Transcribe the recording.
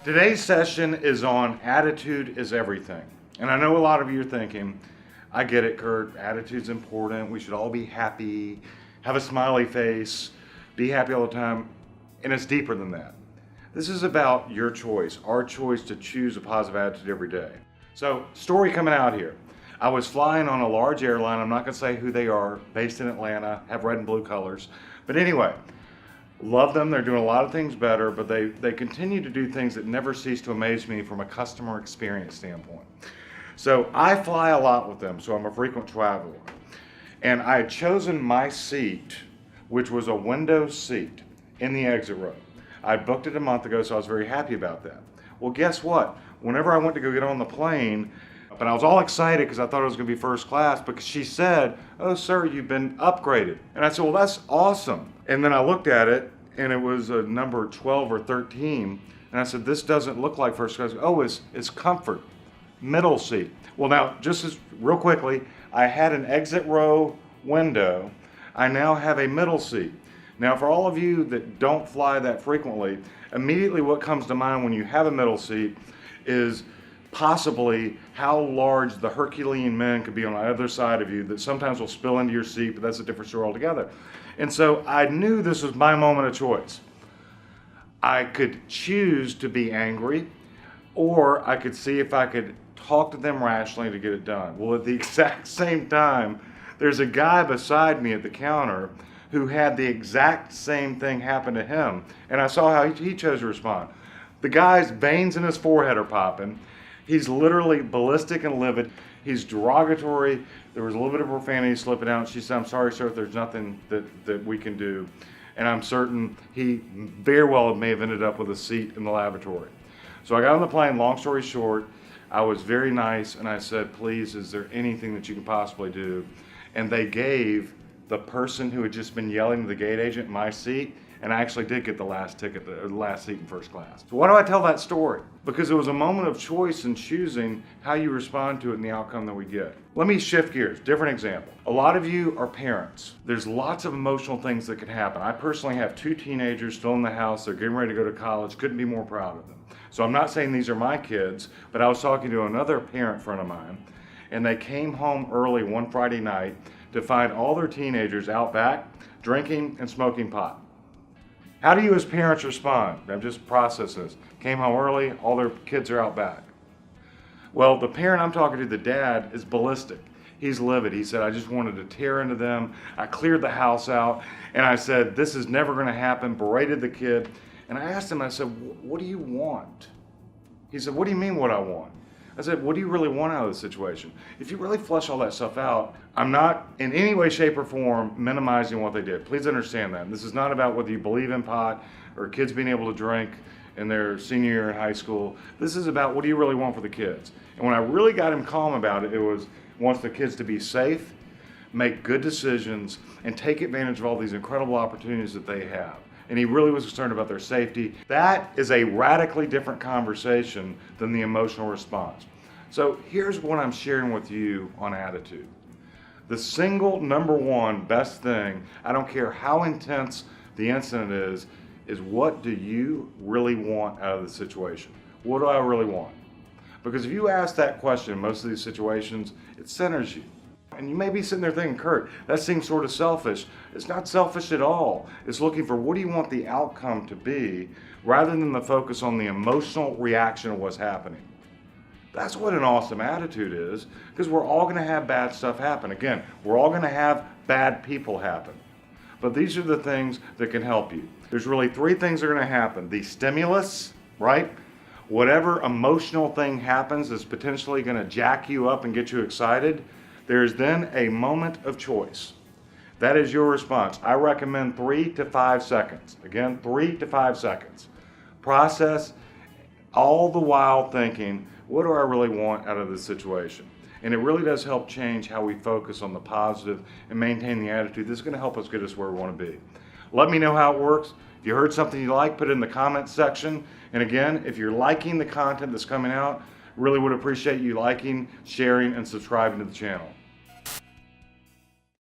Today's session is on attitude is everything. And I know a lot of you are thinking, I get it, Kurt, attitude's important. We should all be happy, have a smiley face, be happy all the time. And it's deeper than that. This is about your choice, our choice to choose a positive attitude every day. So, story coming out here. I was flying on a large airline, I'm not gonna say who they are, based in Atlanta, have red and blue colors. But anyway, love them, they're doing a lot of things better, but they continue to do things that never cease to amaze me from a customer experience standpoint. So I fly a lot with them, so I'm a frequent traveler. And I had chosen my seat, which was a window seat in the exit row. I booked it a month ago, so I was very happy about that. Well, guess what? Whenever I went to go get on the plane, but I was all excited because I thought it was going to be first class because she said, "Oh, sir, you've been upgraded." And I said, "Well, that's awesome." And then I looked at it and it was a number 12 or 13. And I said, "This doesn't look like first class." Oh, it's comfort, middle seat. Well, now, just as real quickly, I had an exit row window. I now have a middle seat. Now, for all of you that don't fly that frequently, immediately what comes to mind when you have a middle seat is possibly how large the Herculean men could be on either side of you that sometimes will spill into your seat, but that's a different story altogether. And so I knew this was my moment of choice. I could choose to be angry, or I could see if I could talk to them rationally to get it done. Well, at the exact same time, there's a guy beside me at the counter who had the exact same thing happen to him, and I saw how he chose to respond. The guy's veins in his forehead are popping. He's literally ballistic and livid. He's derogatory. There was a little bit of profanity slipping out. She said, "I'm sorry, sir, there's nothing that we can do." And I'm certain he very well may have ended up with a seat in the lavatory. So I got on the plane, long story short, I was very nice and I said, "Please, is there anything that you can possibly do?" And they gave the person who had just been yelling to the gate agent my seat, and I actually did get the last ticket, the last seat in first class. So why do I tell that story? Because it was a moment of choice in choosing how you respond to it and the outcome that we get. Let me shift gears, different example. A lot of you are parents. There's lots of emotional things that could happen. I personally have 2 teenagers still in the house. They're getting ready to go to college. Couldn't be more proud of them. So I'm not saying these are my kids, but I was talking to another parent friend of mine, and they came home early one Friday night to find all their teenagers out back drinking and smoking pot. How do you as parents respond? I'm just processing this. Came home early, all their kids are out back. Well, the parent I'm talking to, the dad, is ballistic. He's livid. He said, "I just wanted to tear into them. I cleared the house out." And I said, "This is never going to happen," berated the kid. And I asked him, I said, "What do you want?" He said, "What do you mean what I want?" I said, "What do you really want out of the situation?" If you really flesh all that stuff out, I'm not in any way, shape, or form minimizing what they did. Please understand that. This is not about whether you believe in pot or kids being able to drink in their senior year in high school. This is about what do you really want for the kids. And when I really got him calm about it, it was wants the kids to be safe, make good decisions, and take advantage of all these incredible opportunities that they have. And he really was concerned about their safety. That is a radically different conversation than the emotional response. So here's what I'm sharing with you on attitude. The single number one best thing, I don't care how intense the incident is what do you really want out of the situation? What do I really want? Because if you ask that question in most of these situations, it centers you. And you may be sitting there thinking, "Kurt, that seems sort of selfish." It's not selfish at all. It's looking for what do you want the outcome to be rather than the focus on the emotional reaction of what's happening. That's what an awesome attitude is, because we're all going to have bad stuff happen. Again, we're all going to have bad people happen. But these are the things that can help you. There's really 3 things that are going to happen. The stimulus, right? Whatever emotional thing happens is potentially going to jack you up and get you excited. There's then a moment of choice. That is your response. I recommend 3 to 5 seconds. Again, 3 to 5 seconds. Process all the while thinking, what do I really want out of this situation? And it really does help change how we focus on the positive and maintain the attitude. This is going to help us get us where we want to be. Let me know how it works. If you heard something you like, put it in the comments section. And again, if you're liking the content that's coming out, really would appreciate you liking, sharing, and subscribing to the channel.